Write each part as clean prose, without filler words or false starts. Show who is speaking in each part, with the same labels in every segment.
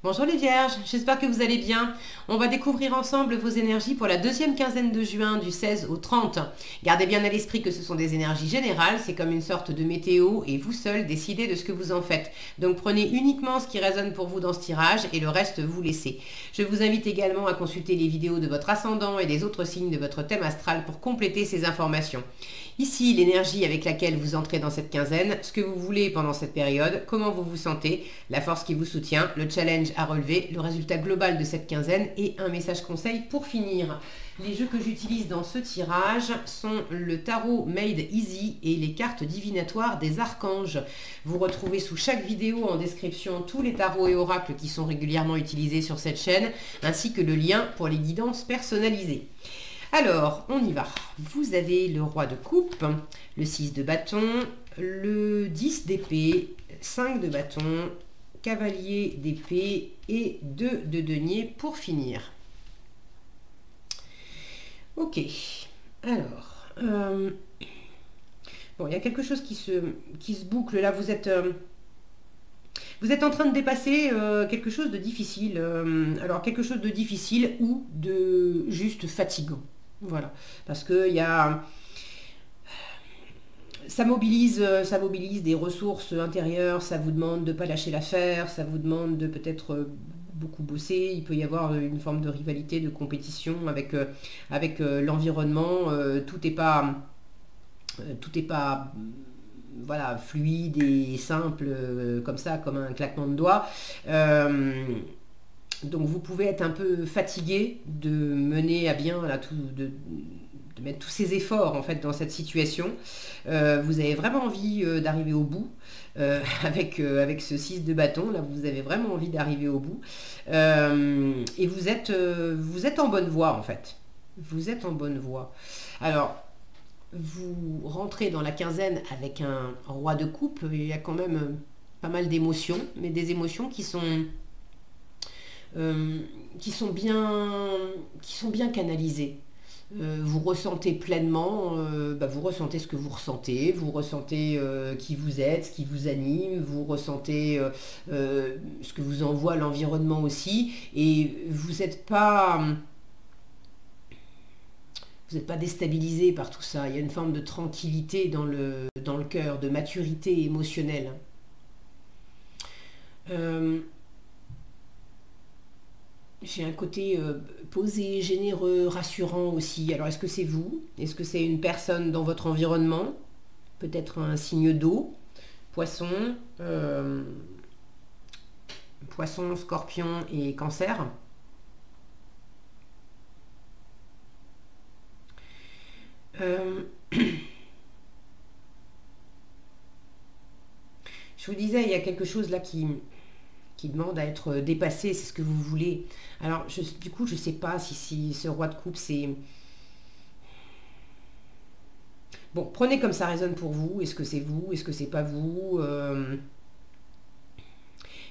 Speaker 1: Bonjour les vierges, j'espère que vous allez bien. On va découvrir ensemble vos énergies pour la deuxième quinzaine de juin du 16 au 30. Gardez bien à l'esprit que ce sont des énergies générales, c'est comme une sorte de météo et vous seul décidez de ce que vous en faites. Donc prenez uniquement ce qui résonne pour vous dans ce tirage et le reste vous laissez. Je vous invite également à consulter les vidéos de votre ascendant et des autres signes de votre thème astral pour compléter ces informations. Ici, l'énergie avec laquelle vous entrez dans cette quinzaine, ce que vous voulez pendant cette période, comment vous vous sentez, la force qui vous soutient, le challenge à relever, le résultat global de cette quinzaine et un message conseil pour finir. Les jeux que j'utilise dans ce tirage sont le tarot Made Easy et les cartes divinatoires des archanges. Vous retrouvez sous chaque vidéo en description tous les tarots et oracles qui sont régulièrement utilisés sur cette chaîne, ainsi que le lien pour les guidances personnalisées. Alors, on y va. Vous avez le roi de coupe, le 6 de bâton, le 10 d'épée, 5 de bâton, cavalier d'épée et 2 de denier pour finir. Ok, alors, bon, il y a quelque chose qui se boucle. Là, vous êtes en train de dépasser quelque chose de difficile. Alors, quelque chose de difficile ou de juste fatigant. Voilà, parce que ça mobilise des ressources intérieures, ça vous demande de ne pas lâcher l'affaire, ça vous demande de peut-être beaucoup bosser, il peut y avoir une forme de rivalité, de compétition avec l'environnement, tout n'est pas voilà, fluide et simple comme ça, comme un claquement de doigts. Donc vous pouvez être un peu fatigué de mener à bien là, de mettre tous ces efforts en fait dans cette situation. Vous avez vraiment envie d'arriver au bout avec ce 6 de bâton. Là, vous avez vraiment envie d'arriver au bout. Et vous êtes en bonne voie en fait. Vous êtes en bonne voie. Alors, vous rentrez dans la quinzaine avec un roi de coupe. Il y a quand même pas mal d'émotions, mais des émotions qui sont bien canalisées. Vous ressentez pleinement, vous ressentez ce que vous ressentez, vous ressentez qui vous êtes, ce qui vous anime, vous ressentez ce que vous envoie l'environnement aussi, et vous n'êtes pas déstabilisé par tout ça. Il y a une forme de tranquillité dans le cœur, de maturité émotionnelle. J'ai un côté posé, généreux, rassurant aussi. Alors, est-ce que c'est vous? Est-ce que c'est une personne dans votre environnement? Peut-être un signe d'eau, poisson, poisson, scorpion et cancer. Je vous disais, il y a quelque chose là qui demande à être dépassé, c'est ce que vous voulez. Alors, du coup, je ne sais pas si ce roi de coupe, c'est... Bon, prenez comme ça résonne pour vous. Est-ce que c'est vous? Est-ce que c'est pas vous?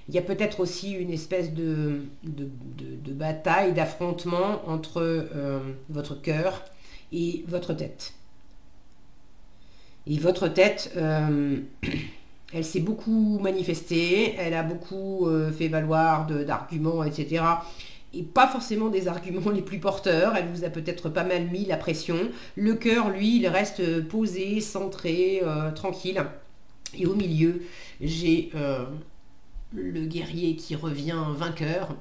Speaker 1: Il y a peut-être aussi une espèce de bataille, d'affrontement entre votre cœur et votre tête. Et votre tête... elle s'est beaucoup manifestée, elle a beaucoup fait valoir d'arguments, etc. Et pas forcément des arguments les plus porteurs, elle vous a peut-être pas mal mis la pression. Le cœur, lui, il reste posé, centré, tranquille. Et au milieu, j'ai le guerrier qui revient vainqueur.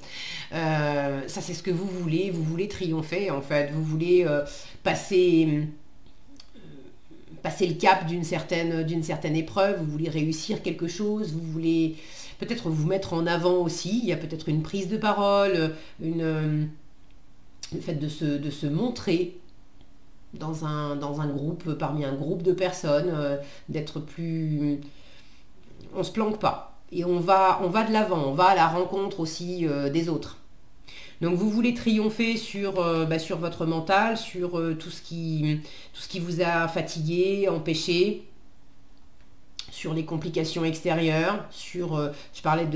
Speaker 1: Ça, c'est ce que vous voulez triompher, en fait. Vous voulez passer le cap d'une certaine épreuve, vous voulez réussir quelque chose, vous voulez peut-être vous mettre en avant aussi, il y a peut-être une prise de parole, le fait de se montrer dans un groupe, parmi un groupe de personnes, d'être plus... On se planque pas, et on va de l'avant, on va à la rencontre aussi des autres. Donc vous voulez triompher sur votre mental, sur tout ce qui vous a fatigué, empêché, sur les complications extérieures, sur, je parlais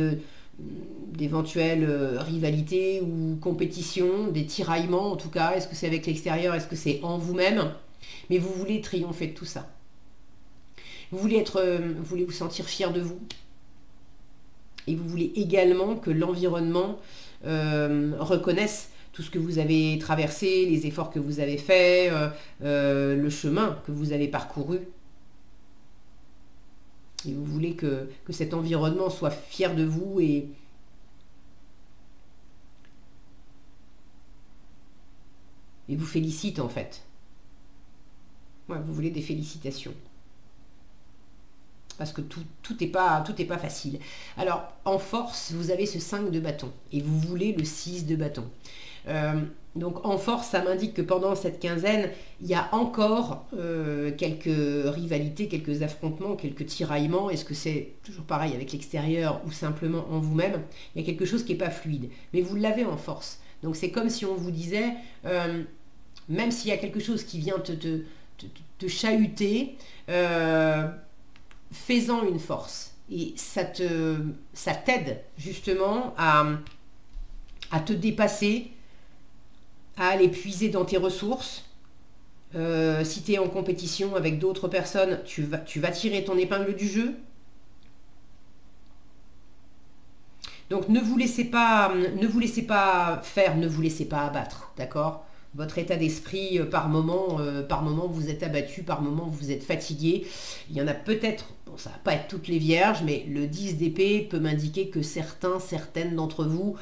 Speaker 1: d'éventuelles rivalités ou compétitions, des tiraillements en tout cas. Est-ce que c'est avec l'extérieur, est-ce que c'est en vous-même? Mais vous voulez triompher de tout ça. Vous voulez vous sentir fier de vous. Et vous voulez également que l'environnement reconnaisse tout ce que vous avez traversé, les efforts que vous avez faits, le chemin que vous avez parcouru. Et vous voulez que cet environnement soit fier de vous et vous félicite en fait. Ouais, vous voulez des félicitations. Parce que tout n'est pas facile. Alors, en force, vous avez ce 5 de bâton. Et vous voulez le 6 de bâton. Donc, en force, ça m'indique que pendant cette quinzaine, il y a encore quelques rivalités, quelques affrontements, quelques tiraillements. Est-ce que c'est toujours pareil avec l'extérieur ou simplement en vous-même? Il y a quelque chose qui n'est pas fluide. Mais vous l'avez en force. Donc, c'est comme si on vous disait, même s'il y a quelque chose qui vient te chahuter, fais-en une force. Et ça t'aide justement à te dépasser, à aller puiser dans tes ressources. Si tu es en compétition avec d'autres personnes, tu vas tirer ton épingle du jeu. Donc ne vous laissez pas faire, ne vous laissez pas abattre, d'accord? Votre état d'esprit, par moment, vous êtes abattu, par moment, vous êtes fatigué. Il y en a peut-être, bon, ça ne va pas être toutes les vierges, mais le 10 d'épée peut m'indiquer que certaines d'entre vous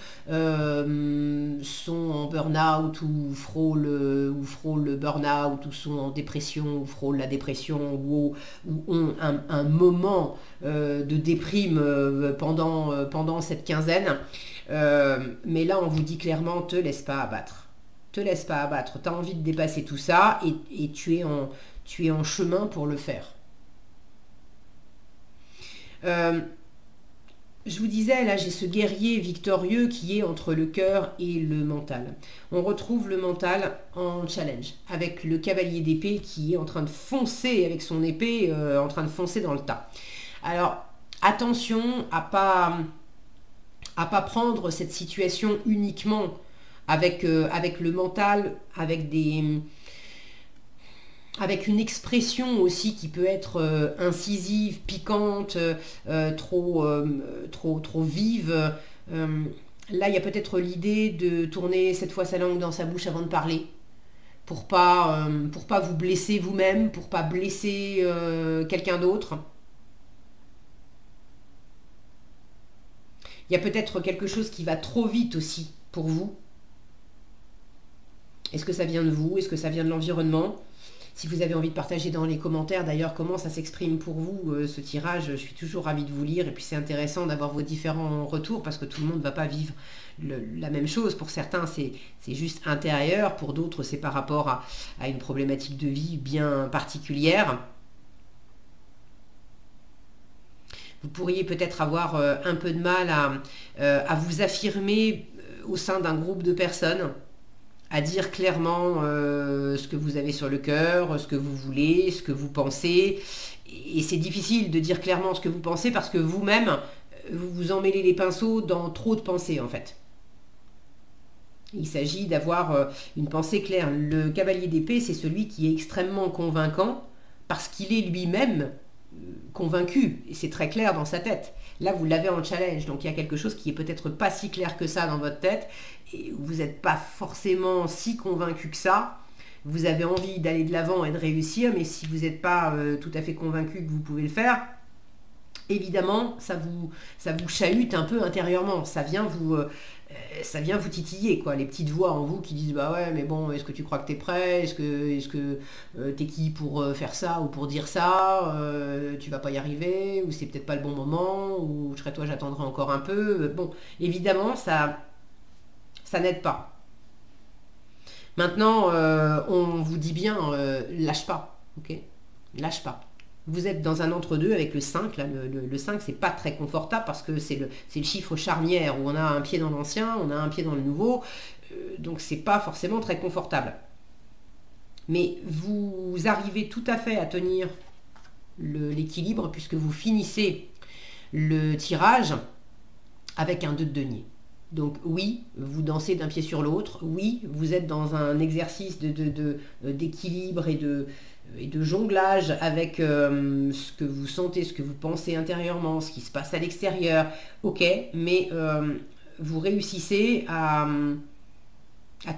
Speaker 1: sont en burn-out ou frôlent le burn-out, ou sont en dépression, ou frôlent la dépression, ou ont un moment de déprime pendant cette quinzaine. Mais là, on vous dit clairement, te laisse pas abattre. Te laisse pas abattre, tu as envie de dépasser tout ça et tu es en chemin pour le faire. Je vous disais, là j'ai ce guerrier victorieux qui est entre le cœur et le mental. On retrouve le mental en challenge, avec le cavalier d'épée qui est en train de foncer avec son épée, en train de foncer dans le tas. Alors, attention à pas prendre cette situation uniquement avec le mental, avec une expression aussi qui peut être incisive, piquante, trop vive. Là, il y a peut-être l'idée de tourner cette fois sa langue dans sa bouche avant de parler, pour pas vous blesser vous-même, pour pas blesser quelqu'un d'autre. Il y a peut-être quelque chose qui va trop vite aussi pour vous. Est-ce que ça vient de vous? Est-ce que ça vient de l'environnement? Si vous avez envie de partager dans les commentaires d'ailleurs comment ça s'exprime pour vous, ce tirage, je suis toujours ravie de vous lire. Et puis c'est intéressant d'avoir vos différents retours parce que tout le monde ne va pas vivre la même chose. Pour certains, c'est juste intérieur. Pour d'autres, c'est par rapport à une problématique de vie bien particulière. Vous pourriez peut-être avoir un peu de mal à vous affirmer au sein d'un groupe de personnes, à dire clairement ce que vous avez sur le cœur, ce que vous voulez, ce que vous pensez. Et c'est difficile de dire clairement ce que vous pensez parce que vous-même, vous vous emmêlez les pinceaux dans trop de pensées en fait. Il s'agit d'avoir une pensée claire. Le cavalier d'épée, c'est celui qui est extrêmement convaincant parce qu'il est lui-même convaincu. Et c'est très clair dans sa tête. Là, vous l'avez en challenge. Donc, il y a quelque chose qui est peut-être pas si clair que ça dans votre tête. Et vous n'êtes pas forcément si convaincu que ça. Vous avez envie d'aller de l'avant et de réussir. Mais si vous n'êtes pas tout à fait convaincu que vous pouvez le faire, évidemment, ça vous chahute un peu intérieurement. Ça vient vous titiller, quoi. Les petites voix en vous qui disent bah ouais, mais bon, est-ce que tu crois que t'es prêt? Est-ce que t'es qui pour faire ça ou pour dire ça? Tu vas pas y arriver, ou c'est peut-être pas le bon moment, ou je serais toi, j'attendrai encore un peu. Bon, évidemment, ça n'aide pas. Maintenant, on vous dit bien, lâche pas, ok? Lâche pas. Vous êtes dans un entre-deux avec le 5. Là, le 5, c'est pas très confortable parce que c'est le chiffre charnière où on a un pied dans l'ancien, on a un pied dans le nouveau. Donc, c'est pas forcément très confortable. Mais vous arrivez tout à fait à tenir l'équilibre puisque vous finissez le tirage avec un 2 de denier. Donc oui, vous dansez d'un pied sur l'autre. Oui, vous êtes dans un exercice d'équilibre et et de jonglage avec ce que vous sentez, ce que vous pensez intérieurement, ce qui se passe à l'extérieur, ok, mais vous réussissez à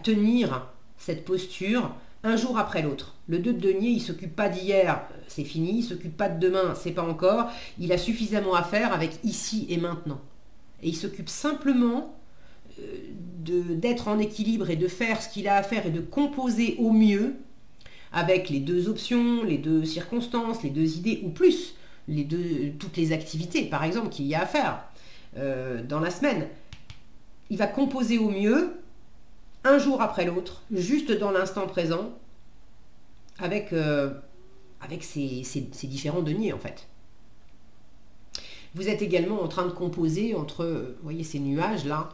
Speaker 1: tenir cette posture un jour après l'autre. Le 2 de denier, il ne s'occupe pas d'hier, c'est fini, il ne s'occupe pas de demain, c'est pas encore, il a suffisamment à faire avec ici et maintenant. Et il s'occupe simplement d'être en équilibre et de faire ce qu'il a à faire et de composer au mieux avec les deux options, les deux circonstances, les deux idées ou plus, toutes les activités par exemple qu'il y a à faire dans la semaine. Il va composer au mieux un jour après l'autre, juste dans l'instant présent, avec ces différents deniers en fait. Vous êtes également en train de composer entre, vous voyez ces nuages là,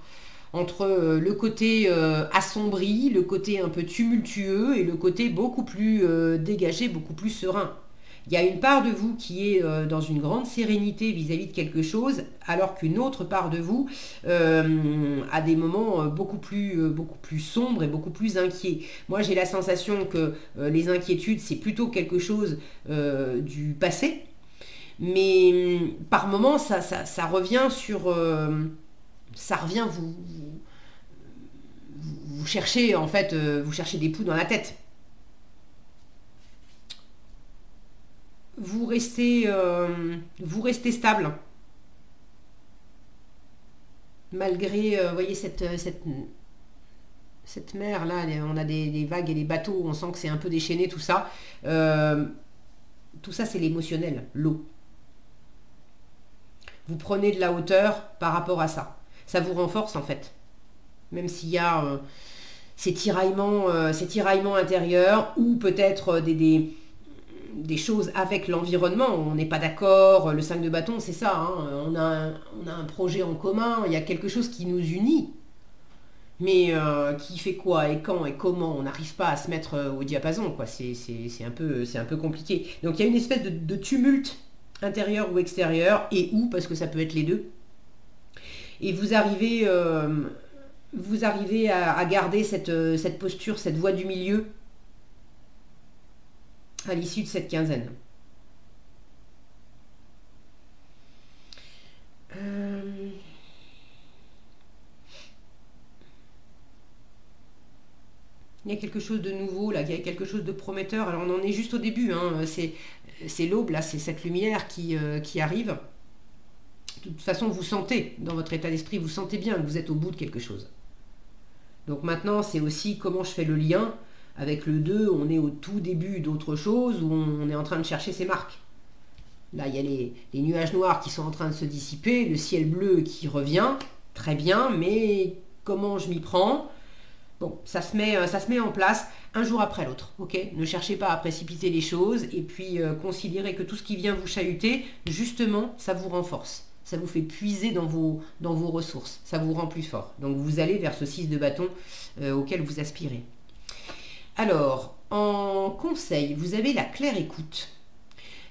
Speaker 1: entre le côté assombri, le côté un peu tumultueux et le côté beaucoup plus dégagé, beaucoup plus serein. Il y a une part de vous qui est dans une grande sérénité vis-à-vis de quelque chose, alors qu'une autre part de vous a des moments beaucoup plus sombres et beaucoup plus inquiets. Moi, j'ai la sensation que les inquiétudes, c'est plutôt quelque chose du passé, mais par moments, ça revient sur... ça revient, vous cherchez en fait, vous cherchez des poux dans la tête. Vous restez stable. Malgré, vous voyez, cette mer là, on a des vagues et des bateaux, on sent que c'est un peu déchaîné tout ça. Tout ça c'est l'émotionnel, l'eau. Vous prenez de la hauteur par rapport à ça. Ça vous renforce en fait. Même s'il y a ces tiraillements intérieurs ou peut-être des choses avec l'environnement. On n'est pas d'accord. Le 5 de bâton, c'est ça. Hein. On a un projet en commun. Il y a quelque chose qui nous unit. Mais qui fait quoi et quand et comment, on n'arrive pas à se mettre au diapason. C'est un peu compliqué. Donc il y a une espèce de tumulte intérieur ou extérieur, et où, parce que ça peut être les deux. Et vous arrivez à garder cette posture, cette voie du milieu à l'issue de cette quinzaine. Il y a quelque chose de nouveau, là, il y a quelque chose de prometteur. Alors on en est juste au début, hein. C'est l'aube, là, c'est cette lumière qui arrive. De toute façon, vous sentez, dans votre état d'esprit, vous sentez bien que vous êtes au bout de quelque chose. Donc maintenant, c'est aussi comment je fais le lien. Avec le 2, on est au tout début d'autre chose, où on est en train de chercher ses marques. Là, il y a les nuages noirs qui sont en train de se dissiper, le ciel bleu qui revient, très bien, mais comment je m'y prends ? Bon, ça se met en place un jour après l'autre, ok ? Ne cherchez pas à précipiter les choses et puis considérez que tout ce qui vient vous chahuter, justement, ça vous renforce. Ça vous fait puiser dans vos ressources, ça vous rend plus fort. Donc vous allez vers ce 6 de bâton auquel vous aspirez. Alors, en conseil, vous avez la claire écoute.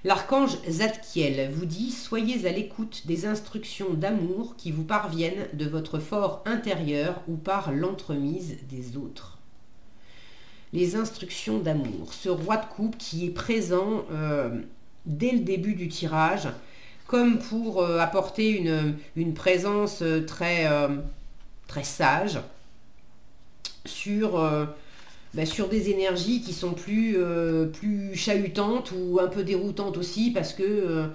Speaker 1: L'archange Zadkiel vous dit « Soyez à l'écoute des instructions d'amour qui vous parviennent de votre fort intérieur ou par l'entremise des autres. » Les instructions d'amour. Ce roi de coupe qui est présent dès le début du tirage, comme pour apporter une présence très sage sur des énergies qui sont plus chahutantes ou un peu déroutantes aussi, parce que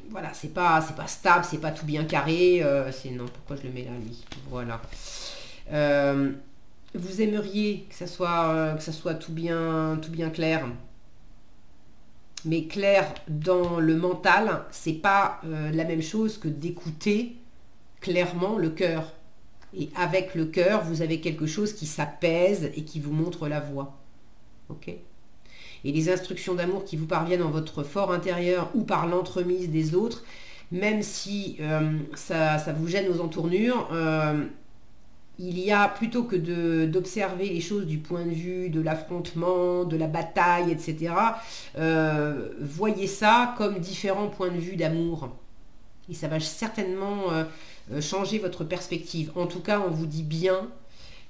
Speaker 1: voilà, c'est pas stable, c'est pas tout bien carré. Non, pourquoi je le mets là, lui ? Voilà. Vous aimeriez que ça soit tout bien clair. Mais clair dans le mental, c'est pas la même chose que d'écouter clairement le cœur. Et avec le cœur, vous avez quelque chose qui s'apaise et qui vous montre la voie. Ok ? Et les instructions d'amour qui vous parviennent en votre fort intérieur ou par l'entremise des autres, même si ça vous gêne aux entournures, il y a, plutôt que d'observer les choses du point de vue de l'affrontement, de la bataille, etc., voyez ça comme différents points de vue d'amour. Et ça va certainement changer votre perspective. En tout cas, on vous dit bien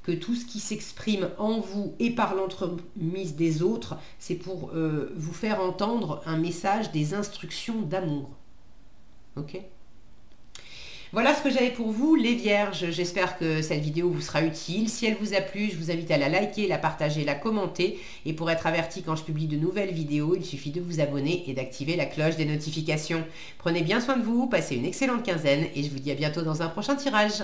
Speaker 1: que tout ce qui s'exprime en vous et par l'entremise des autres, c'est pour vous faire entendre un message, des instructions d'amour. Ok ? Voilà ce que j'avais pour vous, les vierges. J'espère que cette vidéo vous sera utile. Si elle vous a plu, je vous invite à la liker, la partager, la commenter. Et pour être averti quand je publie de nouvelles vidéos, il suffit de vous abonner et d'activer la cloche des notifications. Prenez bien soin de vous, passez une excellente quinzaine et je vous dis à bientôt dans un prochain tirage.